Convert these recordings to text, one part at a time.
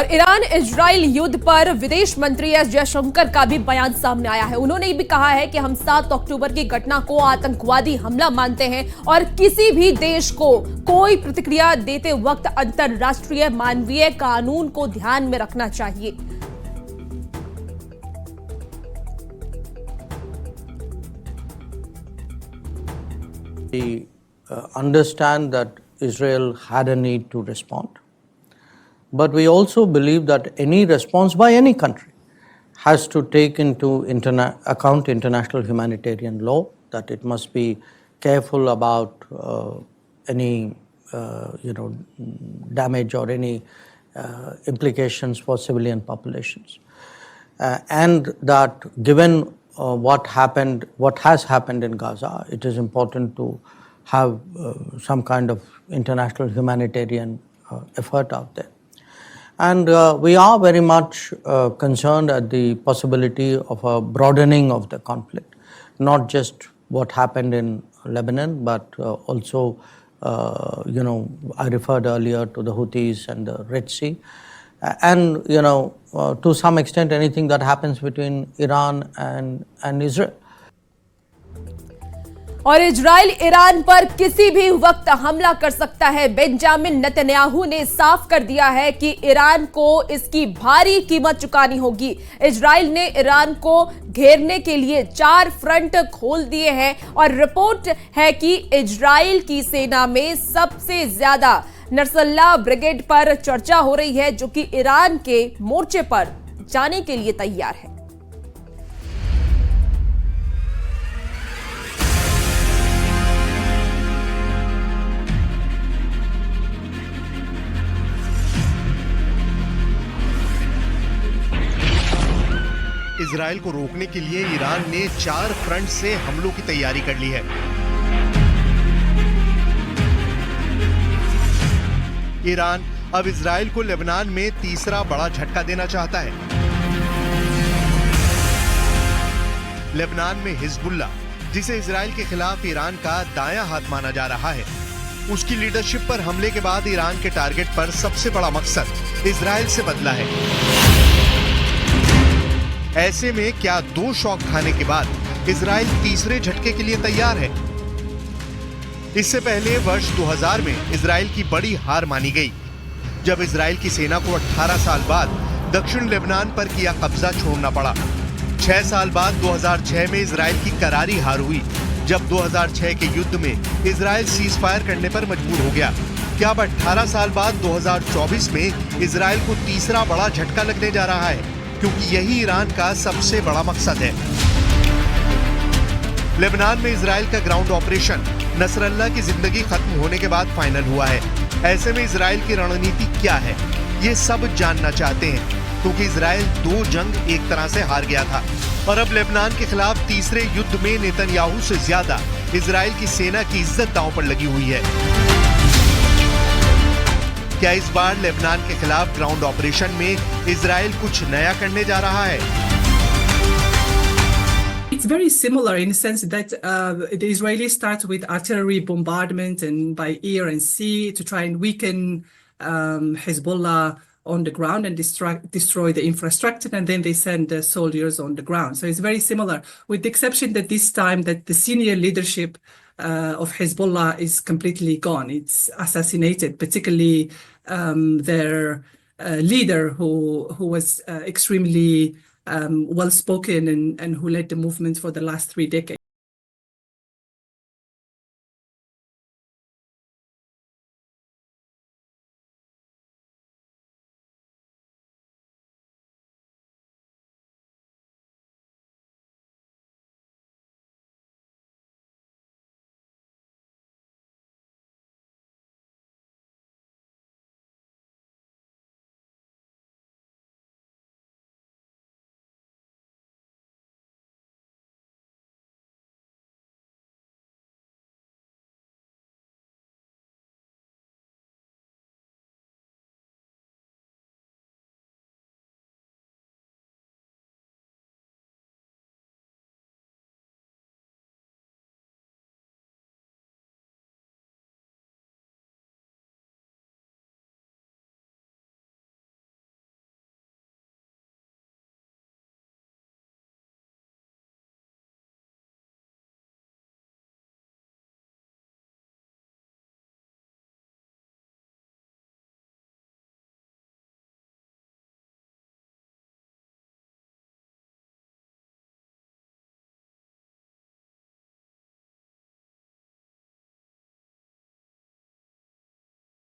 और Iran Israel युद्ध पर विदेश मंत्री एस जयशंकर का भी बयान सामने आया है। उन्होंने भी कहा है कि हम 7 अक्टूबर की घटना को आतंकवादी हमला मानते हैं और किसी भी देश को कोई प्रतिक्रिया देते वक्त अंतर्राष्ट्रीय मानवीय कानून को ध्यान में रखना चाहिए। We understand that Israel had a need to respond. But we also believe that any response by any country has to take into account international humanitarian law, that it must be careful about any damage or any implications for civilian populations. And that given what has happened in Gaza, it is important to have some kind of international humanitarian effort out there. And we are very much concerned at the possibility of a broadening of the conflict, not just what happened in Lebanon, but also, I referred earlier to the Houthis and the Red Sea. And, to some extent, anything that happens between Iran and Israel. और Israel Iran पर किसी भी वक्त हमला कर सकता है। Benjamin Netanyahu ने साफ कर दिया है कि ईरान को इसकी भारी कीमत चुकानी होगी। इजराइल ने ईरान को घेरने के लिए 4 फ्रंट खोल दिए हैं और रिपोर्ट है कि इजराइल की सेना में सबसे ज्यादा नसरल्लाह ब्रिगेड पर चर्चा हो रही है, जो कि ईरान के मोर्चे पर जाने के लिए तैयार है। इजराइल को रोकने के लिए ईरान ने 4 फ्रंट से हमलों की तैयारी कर ली है। ईरान अब इजराइल को लेबनान में तीसरा बड़ा झटका देना चाहता है। लेबनान में हिजबुल्लाह, जिसे इजराइल के खिलाफ ईरान का दायां हाथ माना जा रहा है, उसकी लीडरशिप पर हमले के बाद ईरान के टारगेट पर सबसे बड़ा मकसद इजराइल से बदला है। ऐसे में क्या 2 शॉक खाने के बाद इजराइल तीसरे झटके के लिए तैयार है? इससे पहले वर्ष 2000 में इजराइल की बड़ी हार मानी गई, जब इजराइल की सेना को 18 साल बाद दक्षिण लेबनान पर किया कब्जा छोड़ना पड़ा। 6 साल बाद 2006 में इजराइल की करारी हार हुई, जब 2006 के युद्ध में इजराइल सीज फायर करने पर मजबूर हो गया। क्या अब 18 साल बाद 2024 में इजराइल को तीसरा बड़ा झटका लगने जा रहा है, क्योंकि यही ईरान का सबसे बड़ा मकसद है। लेबनान में इजराइल का ग्राउंड ऑपरेशन नसरल्लाह की जिंदगी खत्म होने के बाद फाइनल हुआ है। ऐसे में इजराइल की रणनीति क्या है, ये सब जानना चाहते हैं, क्योंकि इजराइल 2 जंग एक तरह से हार गया था और अब लेबनान के खिलाफ तीसरे युद्ध में नेतन्याहू से ज्यादा इजराइल की सेना की इज्जत दांव पर लगी हुई है। क्या इस बार लेबनान के खिलाफ ग्राउंड ऑपरेशन में इजराइल कुछ नया करने जा रहा है? It's very similar in the sense that the Israelis start with artillery bombardment and by air and sea to try and weaken Hezbollah on the ground and destroy the infrastructure, and then they send the soldiers on the ground. So it's very similar, with the exception that this time that the senior leadership of Hezbollah is completely gone. It's assassinated, particularly their leader who was extremely well spoken and who led the movement for the last 3 decades.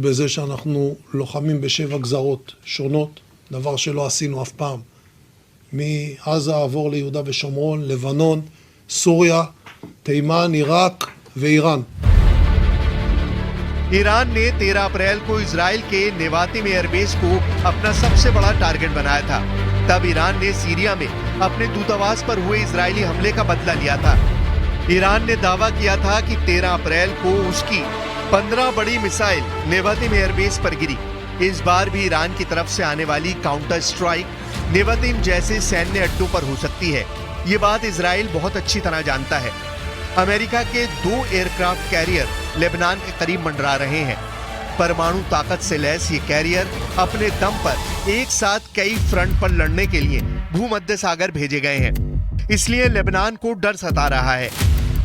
בזה שאנחנו לוחמים בשבע גזרות שונות, דבר שלא עשינו אף פעם. מעזה עבור ליהודה ושומרון, לבנון, סוריה, תימן, עיראק ואיראן. Iran ने 13 अप्रैल को Israel के Nevatim airbase को अपना सबसे बड़ा target बनाया था। तब ईरान ने सीरिया में अपने दूतावास पर हुए इजरायली हमले का बदला लिया था। ईरान ने दावा किया था कि 13 अप्रैल को उसकी 15 बड़ी मिसाइल नेवातिम एयरबेस पर गिरी। इस बार भी ईरान की तरफ से आने वाली काउंटर स्ट्राइक नेवातिम जैसे सैन्य अड्डों पर हो सकती है। ये बात इजराइल बहुत अच्छी तरह जानता है। अमेरिका के 2 एयरक्राफ्ट कैरियर लेबनान के करीब मंडरा रहे हैं। परमाणु ताकत से लैस ये कैरियर अपने दम पर एक साथ कई फ्रंट पर लड़ने के लिए भूमध्य सागर भेजे गए हैं। इसलिए लेबनान को डर सता रहा है।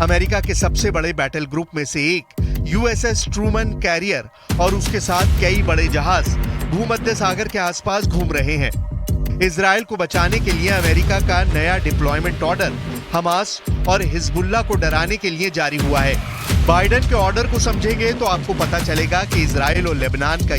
अमेरिका के सबसे बड़े बैटल ग्रुप में से एक यूएसएस ट्रूमन कैरियर और उसके साथ कई बड़े जहाज भूमध्य सागर के आसपास घूम रहे हैं। इजराइल को बचाने के लिए अमेरिका का नया डिप्लॉयमेंट ऑर्डर हमास और हिजबुल्लाह को डराने के लिए जारी हुआ है। बाइडेन के ऑर्डर को समझेंगे तो आपको पता चलेगा कि इजराइल और लेबनान का